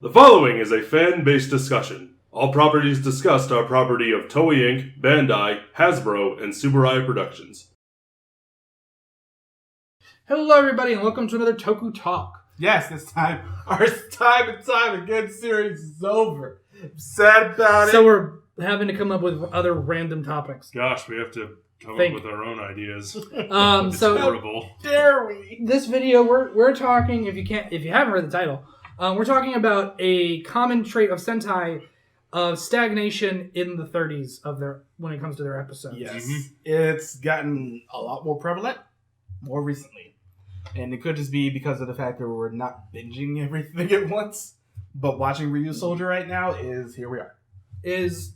The following is a fan-based discussion. All properties discussed are property of Toei Inc., Bandai, Hasbro, and Subaru Productions. Hello everybody and welcome to another Tokutalk. Yes, this time, our time and time again series is over. I'm sad about it. So we're having to come up with other random topics. Gosh, we have to come up with our own ideas. It's So horrible. How dare we? this video we're talking, if you haven't read the title, we're talking about a common trait of Sentai of stagnation in the 30s when it comes to their episodes. Yes, It's gotten a lot more prevalent more recently. And it could just be because of the fact that we're not binging everything at once. But watching Ryu Soldier right now is here we are. Is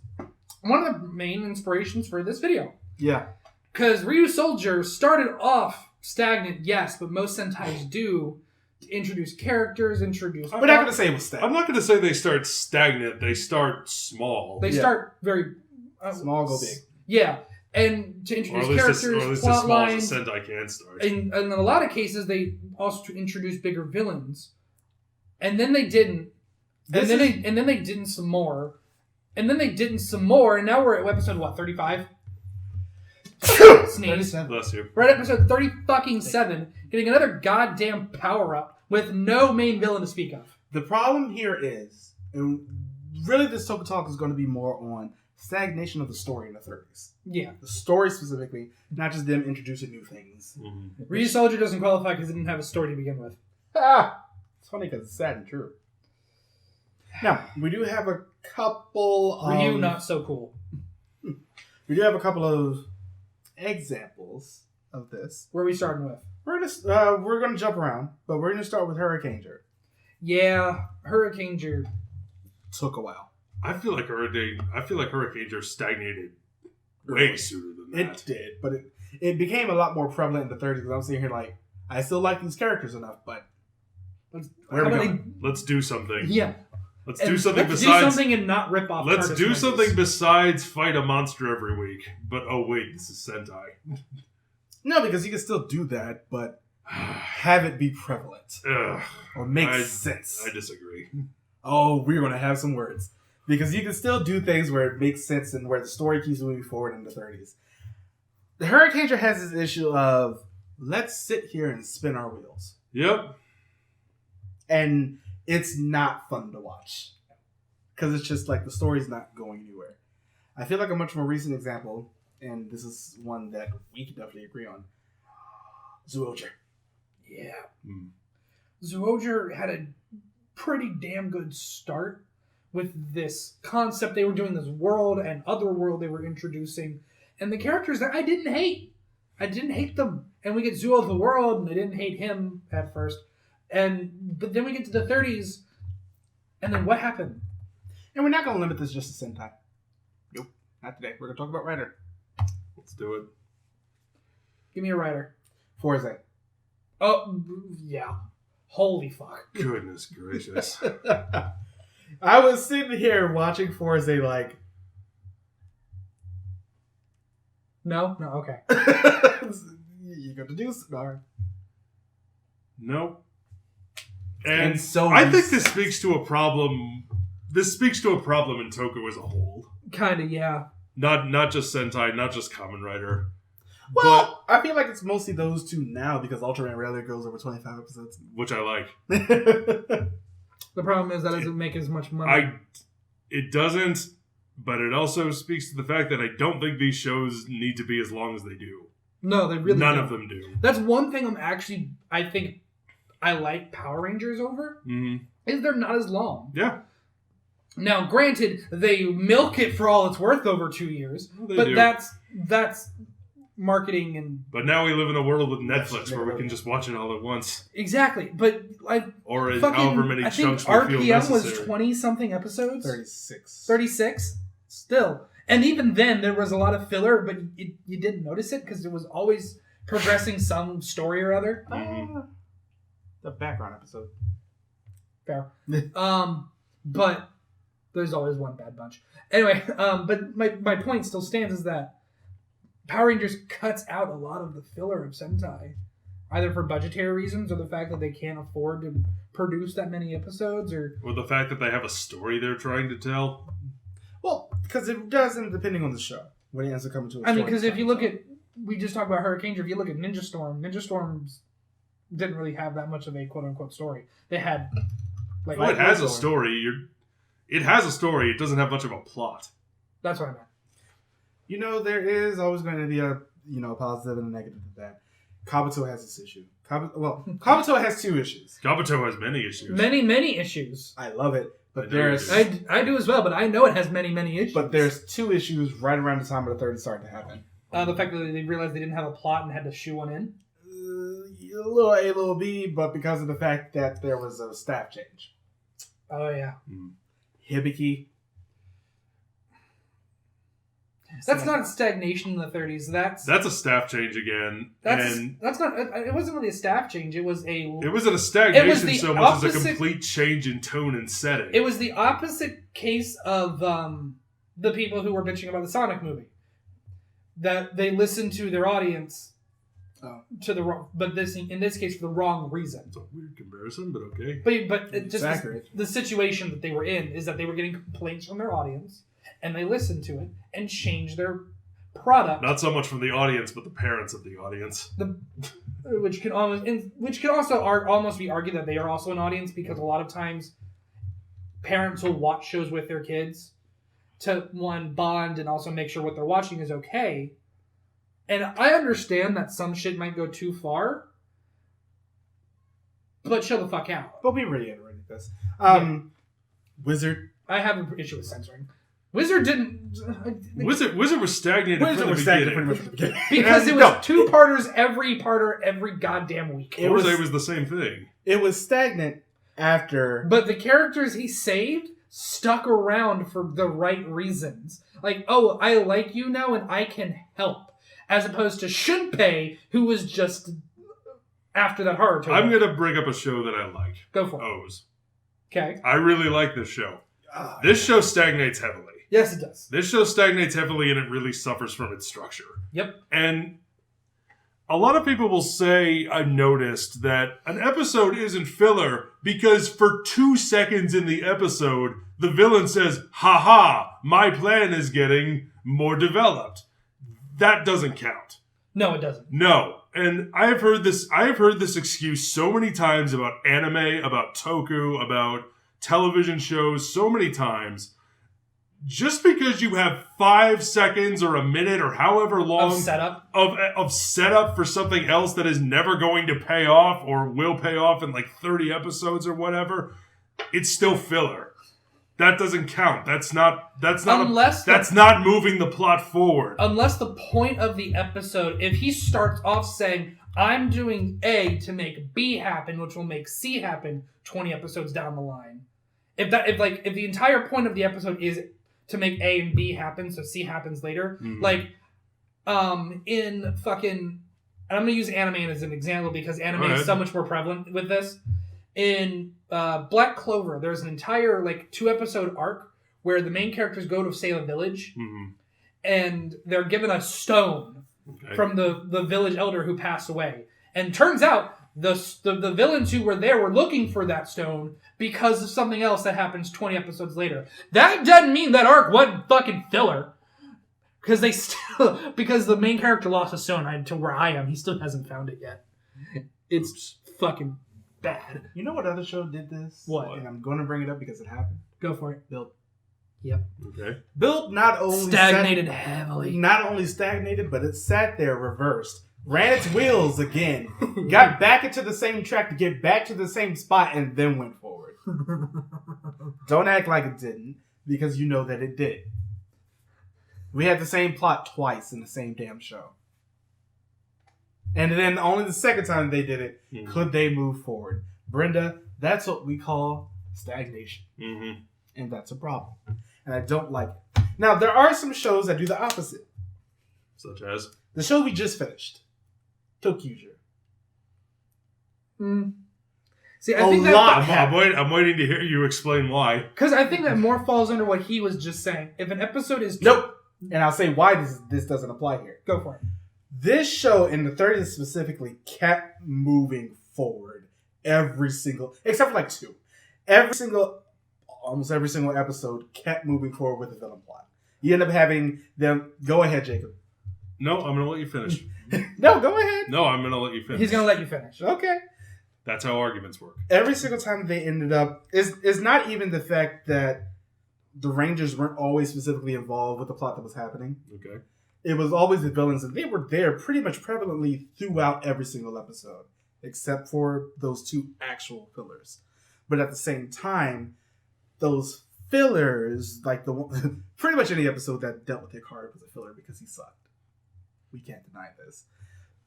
one of the main inspirations for this video. Yeah. Because Ryu Soldier started off stagnant, yes, but most Sentais do. Introduce characters, introduce... We're not going to say it was stagnant. I'm not going to say they start stagnant. They start small. They start very... small, go big. Yeah. And to introduce characters, plot lines... Or at least as small as a Sentai can start. And in a lot of cases, they also introduce bigger villains. And then they didn't. And then they didn't some more. And then they didn't some more. And now we're at episode, 35? Sneeze. Bless you. We're at episode 30-fucking-7, getting another goddamn power-up with no main villain to speak of. The problem here is, and really this Tokutalk is going to be more on stagnation of the story in the 30s. Yeah. The story specifically, not just them introducing new things. Mm-hmm. Ryu Soldier doesn't qualify because he didn't have a story to begin with. It's funny because it's sad and true. Now, we do have a couple of... Ryu, not so cool. We do have a couple of examples of this. Where are we starting with? We're gonna jump around, but we're gonna start with Hurricaneger. Yeah, Hurricaneger Took a while. I feel like Hurricaneger stagnated way sooner than that. It did, but it became a lot more prevalent in the 30s because I'm sitting here like, I still like these characters enough, but where are we going? Let's do something. Yeah. Let's do something do besides... something and not rip off Let's Curtis do Moses. something besides fight a monster every week. But oh wait, this is Sentai. No, because you can still do that, but have it be prevalent. Or make sense. I disagree. Oh, we're going to have some words. Because you can still do things where it makes sense and where the story keeps moving forward in the 30s. The Hurricaneger has this issue of, let's sit here and spin our wheels. Yep. And it's not fun to watch. Because it's just like the story's not going anywhere. I feel like a much more recent example, and this is one that we can definitely agree on, Zyuohger. Yeah. Zyuohger had a pretty damn good start with this concept they were doing, this world and other world they were introducing. And the characters that I didn't hate. I didn't hate them. And we get Zuo of the World, and I didn't hate him at first. But then we get to the 30s, and then what happened? And we're not going to limit this just to Sentai. Nope, not today. We're going to talk about writer. Let's do it. Give me a writer. Forze. Oh, yeah. Holy fuck. Goodness gracious. I was sitting here watching Forze like... No, okay. You got to do something. No. And so I think this speaks to a problem. This speaks to a problem in Toku as a whole. Kinda, yeah. Not just Sentai, not just Kamen Rider. Well, I feel like it's mostly those two now because Ultraman rarely goes over 25 episodes. Which I like. The problem is that doesn't make as much money. It doesn't, but it also speaks to the fact that I don't think these shows need to be as long as they do. No, they really None don't. of them do. That's one thing I think I like Power Rangers over, is they're not as long. Yeah. Now, granted, they milk it for all it's worth over 2 years, but do. that's marketing and... But now we live in a world with Netflix where we can just watch it all at once. Exactly, but or however many chunks we feel necessary. RPM was 20-something episodes? 36. 36? Still. And even then, there was a lot of filler, but you didn't notice it because it was always progressing some story or other. The background episode. Fair. But there's always one bad bunch. Anyway, but my point still stands is that Power Rangers cuts out a lot of the filler of Sentai. either for budgetary reasons or the fact that they can't afford to produce that many episodes, or the fact that they have a story they're trying to tell. Well, because it doesn't, depending on the show, when it ends up coming to a story. I mean, because if you look at, we just talked about Hurricane, if you look at Ninja Storms didn't really have that much of a quote-unquote story. They had... like, it has a story. It has a story. It doesn't have much of a plot. That's what I meant. You know, there is always going to be a positive and a negative to that. Kabuto has this issue. Kabuto has 2 issues. Kabuto has many issues. Many issues. I love it, but I do as well, but I know it has many issues. But there's 2 issues right around the time of the 30s starting to happen. The fact that they realized they didn't have a plot and had to shoe one in. A little A, little B, but because of the fact that there was a staff change. Oh yeah. Hibiki. That's not stagnation in the 30s. That's a staff change again. That's not. It wasn't really a staff change. It wasn't a stagnation so much as a complete change in tone and setting. It was the opposite case of the people who were bitching about the Sonic movie. That they listened to their audience to the wrong, but in this case for the wrong reason. It's a weird comparison, but okay. But it just the situation that they were in is that they were getting complaints from their audience, and they listened to it and changed their product. Not so much from the audience, but the parents of the audience. Which can also almost be argued that they are also an audience, because a lot of times parents will watch shows with their kids to bond and also make sure what they're watching is okay. And I understand that some shit might go too far, but chill the fuck out. But we reiterated this. Wizard. I have an issue with censoring. Wizard didn't. Wizard was stagnated from the beginning. Because it was 2-parters every goddamn week. It was the same thing. It was stagnant after. But the characters he saved stuck around for the right reasons. Like, oh, I like you now and I can help. As opposed to Shunpei, who was just after that horror tale. I'm going to bring up a show that I like. Go for it. O's. Okay. I really like this show. This show stagnates heavily. Yes, it does. This show stagnates heavily, and it really suffers from its structure. Yep. And a lot of people will say, I've noticed, that an episode isn't filler because for 2 seconds in the episode, the villain says, "Ha-ha, my plan is getting more developed." That doesn't count. No, it doesn't. No. And I've heard this excuse so many times about anime, about toku, about television shows so many times. Just because you have 5 seconds or a minute or however long of setup for something else that is never going to pay off or will pay off in like 30 episodes or whatever, it's still filler. That doesn't count. That's not moving the plot forward. Unless the point of the episode, if he starts off saying, I'm doing A to make B happen, which will make C happen 20 episodes down the line. If the entire point of the episode is to make A and B happen, so C happens later, in fucking, and I'm gonna use anime as an example because anime is so much more prevalent with this. In Black Clover, there's an entire 2-episode arc where the main characters go to save a village, and they're given a stone from the village elder who passed away. And turns out the villains who were there were looking for that stone because of something else that happens 20 episodes later. That doesn't mean that arc wasn't fucking filler. Because because the main character lost a stone to where I am. He still hasn't found it yet. It's fucking bad. You know what other show did this? What? And I'm going to bring it up because it happened. Go for it. Build. Yep. Okay. Build not only stagnated heavily. Not only stagnated, but it sat there reversed. Ran its wheels again. Got back into the same track to get back to the same spot and then went forward. Don't act like it didn't, because you know that it did. We had the same plot twice in the same damn show. And then only the second time they did it, could they move forward. Brenda, that's what we call stagnation. Mm-hmm. And that's a problem. And I don't like it. Now, there are some shows that do the opposite. Such as? The show we just finished. Tokutalk. See, I think I'm waiting to hear you explain why. Because I think that more falls under what he was just saying. If an episode is... Nope. And I'll say why this doesn't apply here. Go for it. This show in the 30s specifically kept moving forward except for like two. Almost every single episode kept moving forward with the villain plot. You end up having them. Go ahead, Jacob. No, I'm going to let you finish. No, go ahead. No, I'm going to let you finish. He's going to let you finish. Okay. That's how arguments work. Every single time they ended up, is not even the fact that the Rangers weren't always specifically involved with the plot that was happening. Okay. It was always the villains, and they were there pretty much prevalently throughout every single episode, except for those two actual fillers. But at the same time, those fillers, like the one, pretty much any episode that dealt with Hikaru was a filler because he sucked. We can't deny this.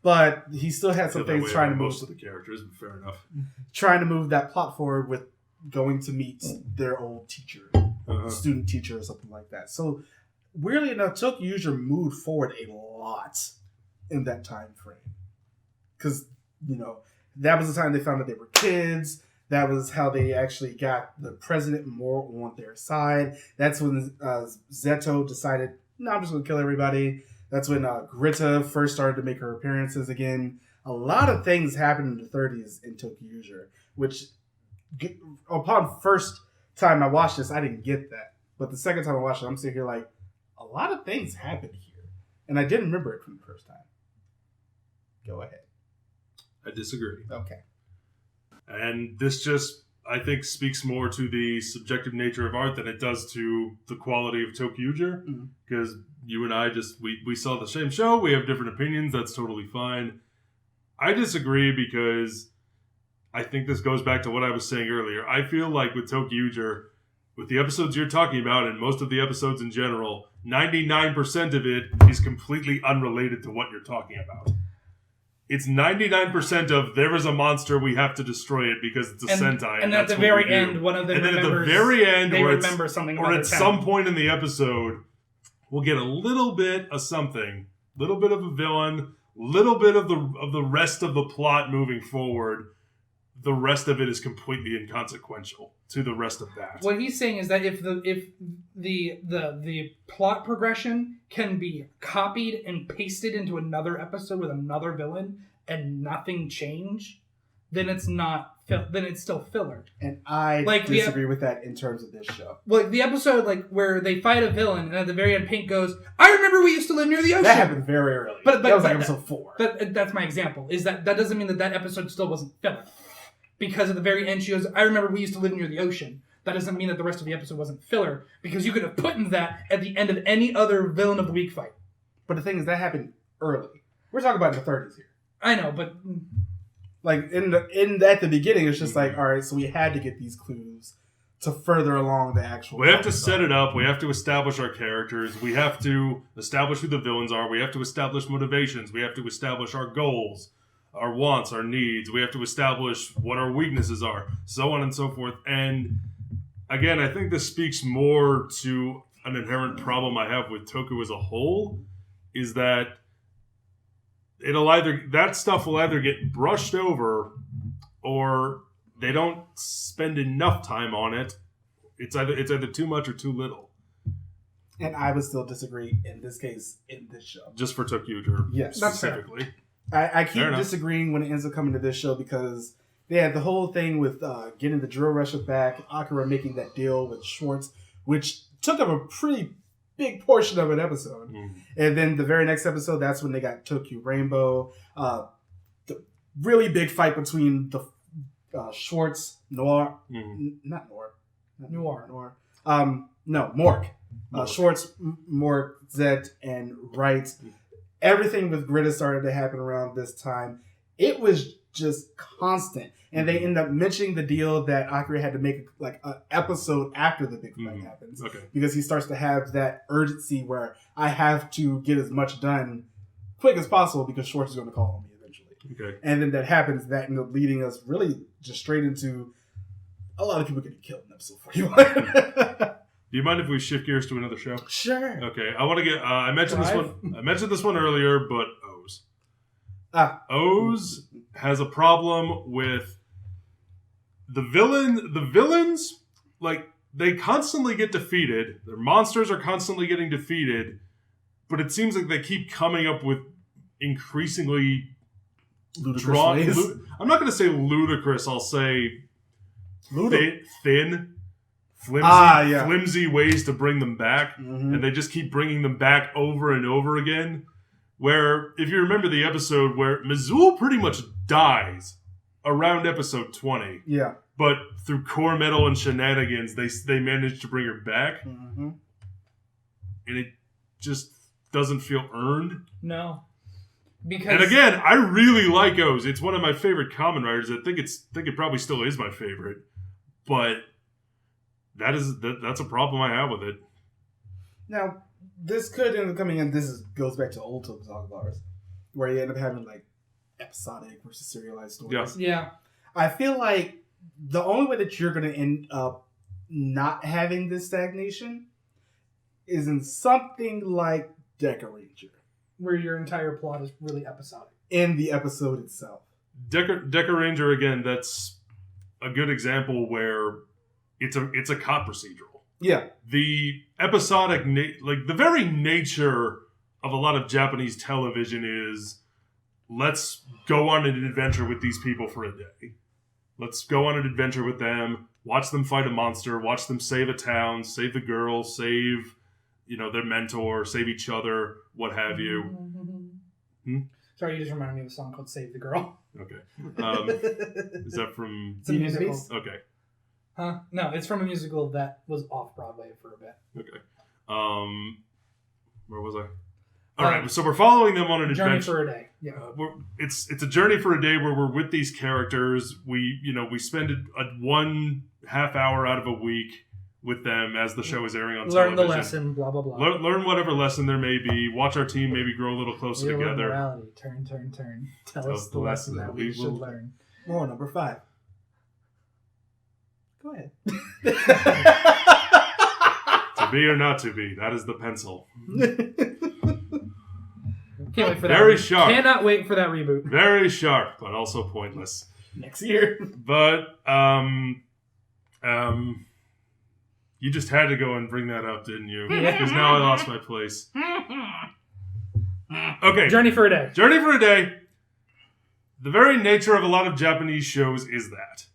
But he still had some things trying to move most of the characters, but fair enough. Trying to move that plot forward with going to meet their old teacher, student teacher or something like that. So weirdly enough, Tokuuger moved forward a lot in that time frame. Because, that was the time they found that they were kids. That was how they actually got the president more on their side. That's when Zeto decided, no, I'm just going to kill everybody. That's when Grita first started to make her appearances again. A lot of things happened in the 30s in Tokuuger, which upon first time I watched this, I didn't get that. But the second time I watched it, I'm sitting here like, a lot of things happened here. And I didn't remember it from the first time. Go ahead. I disagree. Okay. And this just, I think, speaks more to the subjective nature of art than it does to the quality of Tokuuger. Because you and I we saw the same show. We have different opinions. That's totally fine. I disagree because I think this goes back to what I was saying earlier. I feel like with Tokuuger, with the episodes you're talking about and most of the episodes in general, 99% of it is completely unrelated to what you're talking about. It's 99% of there is a monster, we have to destroy it because it's a Sentai. And at the very end, one of them remembers. At the very end, they remember something. Or at some point in the episode, we'll get a little bit of something, little bit of a villain, little bit of the rest of the plot moving forward. The rest of it is completely inconsequential to the rest of that. What he's saying is that if the plot progression can be copied and pasted into another episode with another villain and nothing change, then it's not. Then it's still filler. And I disagree with that in terms of this show. Like the episode where they fight a villain and at the very end Pink goes, "I remember we used to live near the ocean." That happened very early. But that was like episode 4. That's my example. Is that doesn't mean that episode still wasn't filler. Because at the very end she goes, "I remember we used to live near the ocean." That doesn't mean that the rest of the episode wasn't filler. Because you could have put in that at the end of any other villain of the week fight. But the thing is, that happened early. We're talking about the 30s here. I know, but like at the beginning, it's just like, all right, so we had to get these clues to further along the actual. We have to set it up. We have to establish our characters. We have to establish who the villains are. We have to establish motivations. We have to establish our goals, our wants, our needs. We have to establish what our weaknesses are, so on and so forth. And again, I think this speaks more to an inherent problem I have with Toku as a whole, is that that stuff will either get brushed over or they don't spend enough time on it. It's either too much or too little. And I would still disagree in this case, in this show. Just for Tokuuger, yes, specifically. I keep disagreeing when it ends up coming to this show because they had the whole thing with getting the drill rusher back, Akira making that deal with Schwartz, which took up a pretty big portion of an episode. And then the very next episode, that's when they got Tokyo Rainbow. The really big fight between the Schwartz, Noir, not Noir. Noir. No, Mork. Schwartz, Mork, Zed, and Wright. Everything with Grita started to happen around this time. It was just constant. And they end up mentioning the deal that Akira had to make like an episode after the big fight happens. Okay. Because he starts to have that urgency where I have to get as much done quick as possible because Schwartz is going to call on me eventually. Okay. And then that happens. That ended up leading us really just straight into a lot of people getting killed in episode 41. Do you mind if we shift gears to another show? Sure. Okay. I want to get. I mentioned this one. I mentioned this one earlier, but O's. O's has a problem with the villain. The villains, like, they constantly get defeated. Their monsters are constantly getting defeated, but it seems like they keep coming up with increasingly Ludicrous ways. I'm not going to say ludicrous. I'll say thin, flimsy ways to bring them back, and they just keep bringing them back over and over again. Where, if you remember the episode where Mazul pretty much dies around episode 20, but through core metal and shenanigans, they managed to bring her back, and it just doesn't feel earned. No. And again, I really like O's. It's one of my favorite Kamen writers. I think it probably still is my favorite. But that's a problem I have with it. Now, this could end up coming in. Goes back to old Tokutalk of ours, where you end up having like episodic versus serialized stories. Yeah. I feel like the only way that you're going to end up not having this stagnation is in something like Deca Ranger, where your entire plot is really episodic in the episode itself. Deca Ranger, again, that's a good example where it's a cop procedural. Yeah. The episodic, the very nature of a lot of Japanese television is, let's go on an adventure with these people for a day. Let's go on an adventure with them, watch them fight a monster, watch them save a town, save the girl, save, their mentor, save each other, what have you. Sorry, you just reminded me of a song called Save the Girl. Okay. Is that from... It's a musical. Okay. Huh? No, it's from a musical that was off-Broadway for a bit. Okay. Where was I? All right, so we're following them on an Journey adventure. for a day. Yeah. It's a journey for a day where we're with these characters. We spend a 1.5 hour out of a week with them as the show is airing on television. Learn the lesson, blah, blah, blah. Learn whatever lesson there may be. Watch our team maybe grow a little closer together. Morality. Turn. Tell us the lesson that we should learn. More number 5. Go ahead. To be or not to be, that is the pencil. Can't wait for that. Very sharp. Cannot wait for that reboot. Very sharp, but also pointless. Next year. But you just had to go and bring that up, didn't you? Because now I lost my place. Okay. Journey for a day. Journey for a day. The very nature of a lot of Japanese shows is that.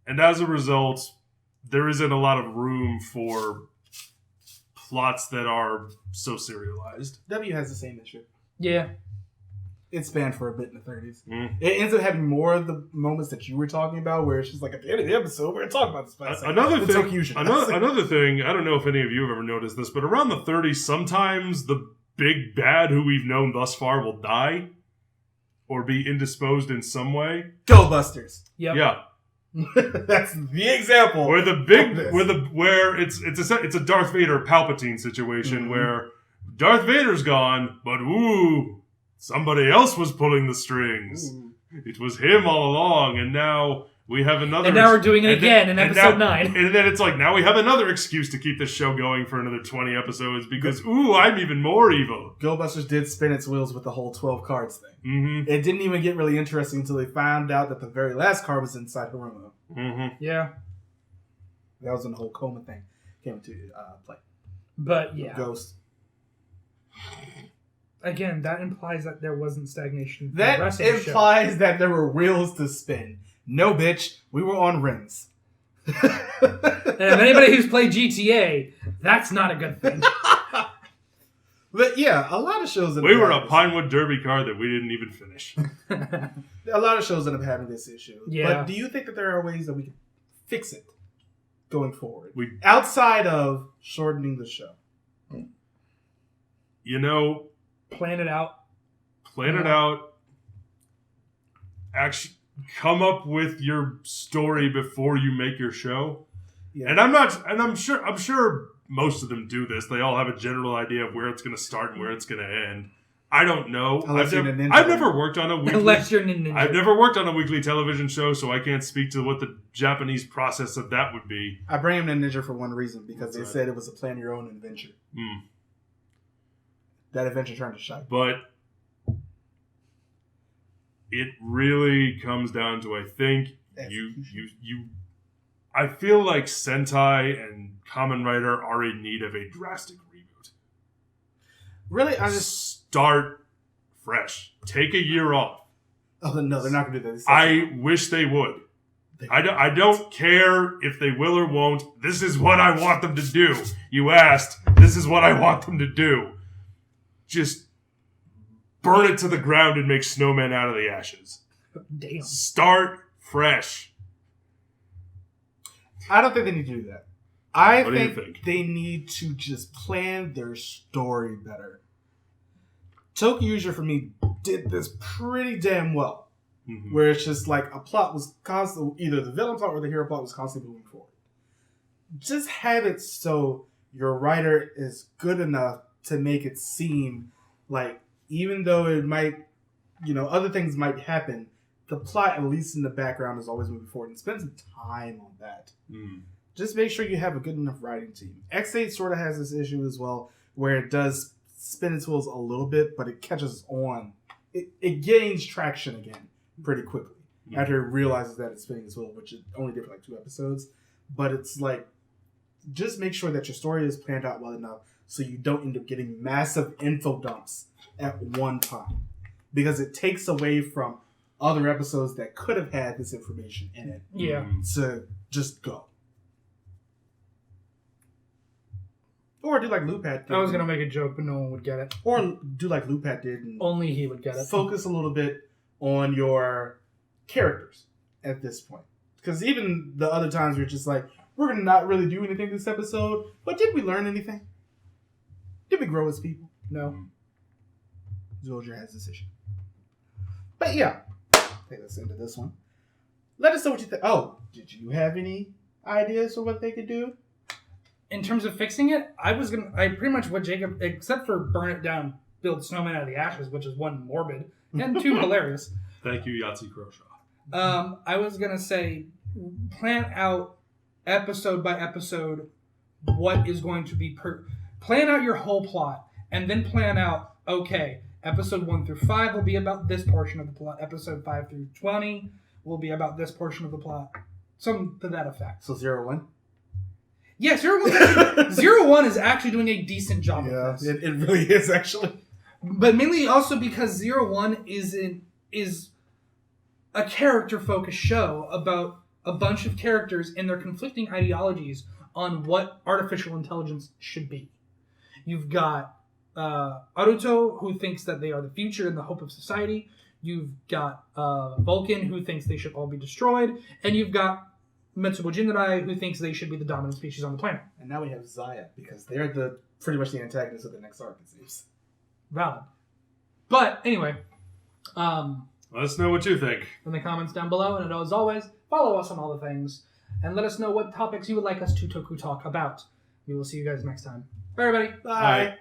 And as a result, there isn't a lot of room for plots that are so serialized. W has the same issue. Yeah. It spanned for a bit in the 30s. It ends up having more of the moments that you were talking about, where it's just like at the end of the episode, we're going to talk about this. Another thing, I don't know if any of you have ever noticed this, but around the 30s, sometimes the big bad who we've known thus far will die or be indisposed in some way. Go Busters. Yep. Yeah. That's the example. Where it's a Darth Vader Palpatine situation where Darth Vader's gone, but somebody else was pulling the strings. It was him all along, and now we have another. And now we're doing it again in episode 9. And then it's like, now we have another excuse to keep this show going for another 20 episodes because, I'm even more evil. Go Busters did spin its wheels with the whole 12 cards thing. Mm-hmm. It didn't even get really interesting until they found out that the very last card was inside Haruma. Mm-hmm. Yeah. That was when the whole coma thing came into play. But, yeah. Ghost. Again, that implies that there wasn't stagnation. That implies that there were wheels to spin. No, bitch. We were on rims. And if anybody who's played GTA, that's not a good thing. But yeah, a lot of shows... We were a Pinewood Derby car that we didn't even finish. A lot of shows end up having this issue. Yeah. But do you think that there are ways that we can fix it going forward? Outside of shortening the show. Plan it out. Actually, come up with your story before you make your show. Yeah. And I'm sure most of them do this. They all have a general idea of where it's going to start and where it's going to end. I don't know. I've never worked on a weekly. Unless you're ninja. I've never worked on a weekly television show, so I can't speak to what the Japanese process of that would be. I bring him to Ninja for one reason, because they said it was a plan your own adventure. That adventure turned to shite. But it really comes down to, I think, I feel like Sentai and Kamen Rider are in need of a drastic reboot. Really? Start fresh. Take a year off. Oh no, they're not going to do that. I wish they would. I don't care if they will or won't. This is what I want them to do. You asked. This is what I want them to do. Just burn it to the ground and make snowmen out of the ashes. Damn. Start fresh. I don't think they need to do that. I What do you think think? they need to just plan their story better. Tokuuser, for me, did this pretty damn well. Mm-hmm. Where it's just like a plot was constantly, either the villain plot or the hero plot was constantly moving forward. Just have it so your writer is good enough to make it seem like, even though it might, other things might happen, the plot, at least in the background, is always moving forward, and spend some time on that. Just make sure you have a good enough writing team. X8 sort of has this issue as well, where it does spin its wheels a little bit, but it catches on. It gains traction again pretty quickly after it realizes that it's spinning its wheel, which it only did for like 2 episodes. But it's like, just make sure that your story is planned out well enough so you don't end up getting massive info dumps at one time. Because it takes away from other episodes that could have had this information in it. Yeah. To just go. Or do like Lupat did. I was going to make a joke, but no one would get it. Or do like Lupat did and Only he would get it. focus a little bit on your characters at this point. Because even the other times we're just like, we're going to not really do anything this episode, but did we learn anything? Did we grow as people? No. Zolger has this issue. But yeah, take us into this one. Let us know what you think. Oh, did you have any ideas for what they could do? In terms of fixing it, I pretty much what Jacob, except for burn it down, build snowman out of the ashes, which is 1, morbid, and 2, hilarious. Thank you, Yahtzee Croshaw. I was going to say, plan out episode by episode what is going to be plan out your whole plot, and then plan out, okay, episode 1 through 5 will be about this portion of the plot. Episode 5 through 20 will be about this portion of the plot. Something to that effect. So 0-1? Yeah, 0-1 is actually doing a decent job of this. It really is, actually. But mainly also because 0-1 is a character-focused show about a bunch of characters and their conflicting ideologies on what artificial intelligence should be. You've got Aruto, who thinks that they are the future and the hope of society. You've got Vulcan, who thinks they should all be destroyed. And you've got Mitsubo Jinrai, who thinks they should be the dominant species on the planet. And now we have Zaya, because they're pretty much the antagonists of the next arc, it seems. Valid. But anyway, Let us know what you think. in the comments down below. And as always, follow us on all the things. And let us know what topics you would like us to Tokutalk about. We will see you guys next time. Bye, everybody. Bye.